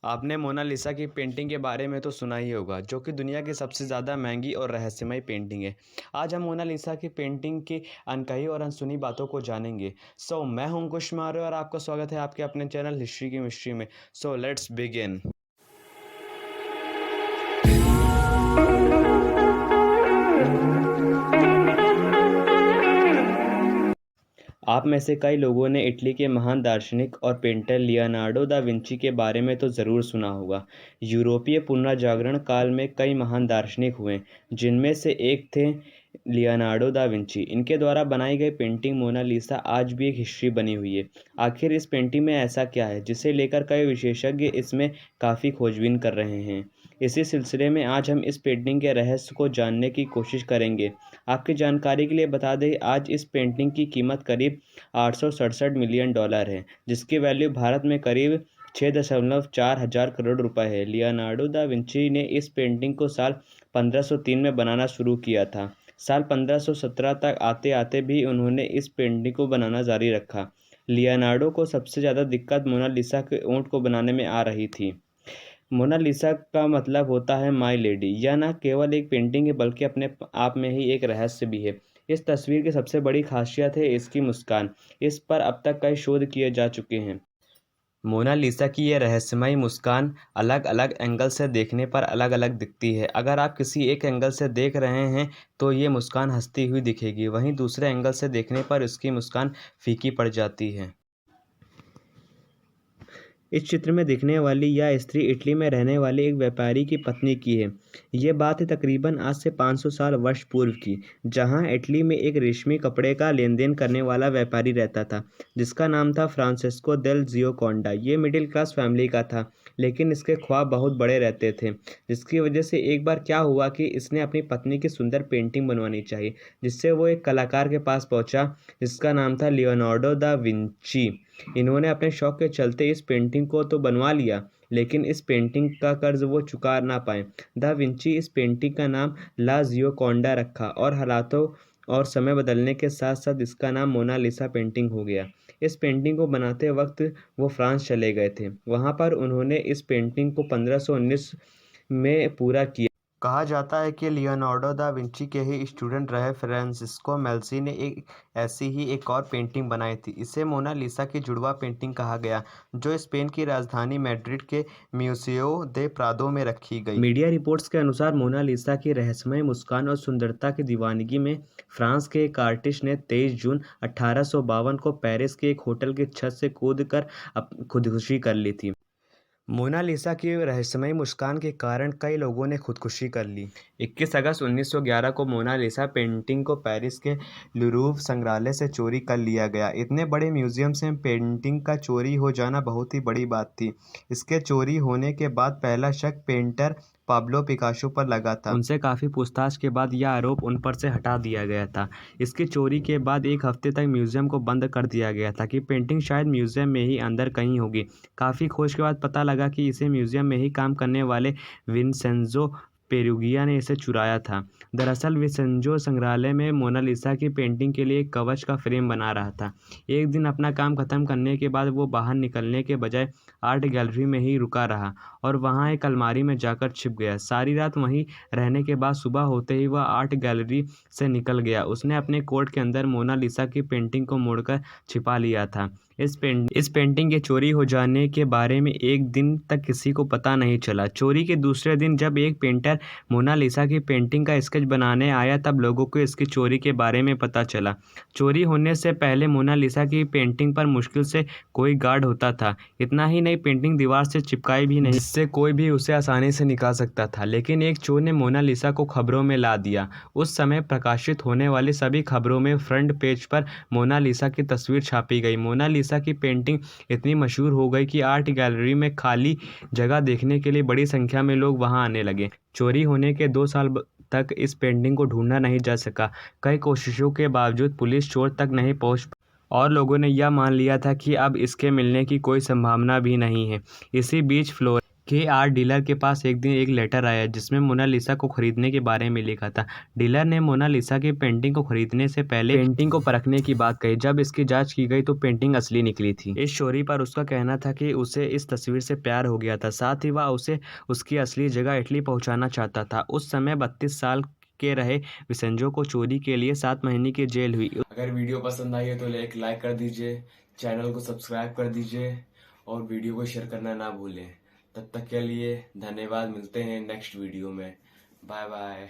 आपने मोनालिसा की पेंटिंग के बारे में तो सुना ही होगा, जो कि दुनिया की सबसे ज़्यादा महंगी और रहस्यमय पेंटिंग है। आज हम मोनालिसा की पेंटिंग की अनकही और अनसुनी बातों को जानेंगे। मैं हूं अंकुश मौर्य और आपका स्वागत है आपके अपने चैनल हिस्ट्री की मिस्ट्री में। Let's begin. आप में से कई लोगों ने इटली के महान दार्शनिक और पेंटर लियोनार्डो दा विंची के बारे में तो ज़रूर सुना होगा। यूरोपीय पुनर्जागरण काल में कई महान दार्शनिक हुए, जिनमें से एक थे लियोनार्डो दा विंची। इनके द्वारा बनाई गई पेंटिंग मोनालिसा आज भी एक हिस्ट्री बनी हुई है। आखिर इस पेंटिंग में ऐसा क्या है जिसे लेकर कई विशेषज्ञ इसमें काफ़ी खोजबीन कर रहे हैं। इसी सिलसिले में आज हम इस पेंटिंग के रहस्य को जानने की कोशिश करेंगे। आपकी जानकारी के लिए बता दें, आज इस पेंटिंग की कीमत करीब 867 मिलियन डॉलर है, जिसकी वैल्यू भारत में करीब 6.4 हज़ार करोड़ रुपए है। लियोनार्डो दा विंची ने इस पेंटिंग को साल 1503 में बनाना शुरू किया था। साल 1517 तक आते आते भी उन्होंने इस पेंटिंग को बनाना जारी रखा। लियोनार्डो को सबसे ज़्यादा दिक्कत मोनालिसा के ऊँट को बनाने में आ रही थी। मोनालिसा का मतलब होता है माय लेडी। यह न केवल एक पेंटिंग है बल्कि अपने आप में ही एक रहस्य भी है। इस तस्वीर की सबसे बड़ी खासियत है इसकी मुस्कान। इस पर अब तक कई शोध किए जा चुके हैं। मोनालिसा की यह रहस्यमयी मुस्कान अलग अलग एंगल से देखने पर अलग अलग दिखती है। अगर आप किसी एक एंगल से देख रहे हैं तो ये मुस्कान हंसती हुई दिखेगी, वहीं दूसरे एंगल से देखने पर उसकी मुस्कान फीकी पड़ जाती है। इस चित्र में दिखने वाली यह स्त्री इटली में रहने वाले एक व्यापारी की पत्नी की है। ये बात है तकरीबन आज से 500 साल वर्ष पूर्व की, जहां इटली में एक रेशमी कपड़े का लेन देन करने वाला व्यापारी रहता था, जिसका नाम था फ्रांसेस्को देल जियोकोंडा। ये मिडिल क्लास फैमिली का था, लेकिन इसके ख्वाब बहुत बड़े रहते थे, जिसकी वजह से एक बार क्या हुआ कि इसने अपनी पत्नी की सुंदर पेंटिंग बनवानी चाहिए, जिससे वो एक कलाकार के पास पहुंचा, जिसका नाम था लियोनार्डो दा विंची। इन्होंने अपने शौक के चलते इस पेंटिंग को तो बनवा लिया, लेकिन इस पेंटिंग का कर्ज वो चुका ना पाए। दा विंची इस पेंटिंग का नाम ला जियोकोंडा रखा और हालातों और समय बदलने के साथ साथ इसका नाम मोनालिसा पेंटिंग हो गया। इस पेंटिंग को बनाते वक्त वो फ्रांस चले गए थे। वहाँ पर उन्होंने इस पेंटिंग को 1519 में पूरा किया। कहा जाता है कि लियोनार्डो दा विंची के ही स्टूडेंट रहे फ्रांसिस्को मेल्सी ने ऐसी ही एक और पेंटिंग बनाई थी। इसे मोनालिसा की जुड़वा पेंटिंग कहा गया, जो स्पेन की राजधानी मैड्रिड के म्यूसियो दे प्रादो में रखी गई। मीडिया रिपोर्ट्स के अनुसार मोनालिसा की रहस्यमय मुस्कान और सुंदरता की दीवानगी में फ्रांस के एक आर्टिस्ट ने 23 जून 1852 को पेरिस के एक होटल की छत से कूदकर खुदकुशी कर ली थी। मोनालिसा की रहस्यमयी मुस्कान के कारण कई लोगों ने खुदकुशी कर ली। 21 अगस्त 1911 को मोनालिसा पेंटिंग को पेरिस के लूव्र संग्रहालय से चोरी कर लिया गया। इतने बड़े म्यूजियम से पेंटिंग का चोरी हो जाना बहुत ही बड़ी बात थी। इसके चोरी होने के बाद पहला शक पेंटर पाब्लो पिकासो पर लगा था। उनसे काफ़ी पूछताछ के बाद यह आरोप उन पर से हटा दिया गया था। इसकी चोरी के बाद एक हफ्ते तक म्यूजियम को बंद कर दिया गया था कि पेंटिंग शायद म्यूजियम में ही अंदर कहीं होगी। काफ़ी खोज के बाद पता लगा कि इसे म्यूजियम में ही काम करने वाले विंसेंजो पेरुगिया ने इसे चुराया था। दरअसल विंसेंजो संग्रहालय में मोनालिसा की पेंटिंग के लिए एक कवच का फ्रेम बना रहा था। एक दिन अपना काम खत्म करने के बाद वो बाहर निकलने के बजाय आर्ट गैलरी में ही रुका रहा और वहाँ एक अलमारी में जाकर छिप गया। सारी रात वहीं रहने के बाद सुबह होते ही वह आर्ट गैलरी से निकल गया। उसने अपने कोट के अंदर मोनालिसा की पेंटिंग को मोड़कर छिपा लिया था। इस पेंटिंग के चोरी हो जाने के बारे में एक दिन तक किसी को पता नहीं चला। चोरी के दूसरे दिन जब एक पेंटर मोनालिसा की पेंटिंग का स्केच बनाने आया, तब लोगों को इसकी चोरी के बारे में पता चला। चोरी होने से पहले मोनालिसा की पेंटिंग पर मुश्किल से कोई गार्ड होता था। इतना ही नहीं, पेंटिंग दीवार से चिपकाई भी नहीं, जिससे कोई भी उसे आसानी से निकाल सकता था। लेकिन एक चोर ने मोनालिसा को खबरों में ला दिया। उस समय प्रकाशित होने वाली सभी खबरों में फ्रंट पेज पर मोनालिसा की तस्वीर छापी गई। मोनालिसा की पेंटिंग इतनी मशहूर हो गई कि आर्ट गैलरी में खाली जगह देखने के लिए बड़ी संख्या में लोग वहां आने लगे। चोरी होने के 2 साल तक इस पेंटिंग को ढूंढना नहीं जा सका। कई कोशिशों के बावजूद पुलिस चोर तक नहीं पहुंच और लोगों ने यह मान लिया था कि अब इसके मिलने की कोई संभावना भी नहीं है। इसी बीच के आर डीलर के पास एक दिन एक लेटर आया जिसमें मोनालिसा को खरीदने के बारे में लिखा था। डीलर ने मोनालिसा की पेंटिंग को खरीदने से पहले पेंटिंग को परखने की बात कही। जब इसकी जांच की गई तो पेंटिंग असली निकली थी। इस स्टोरी पर उसका कहना था कि उसे इस तस्वीर से प्यार हो गया था, साथ ही वह उसे उसकी असली जगह इटली पहुंचाना चाहता था। उस समय 32 साल के रहे विसेंजो को चोरी के लिए 7 महीने की जेल हुई। अगर वीडियो पसंद आई है तो एक लाइक कर दीजिए, चैनल को सब्सक्राइब कर दीजिए और वीडियो को शेयर करना ना भूलें। तब तक के लिए धन्यवाद। मिलते हैं नेक्स्ट वीडियो में। Bye bye.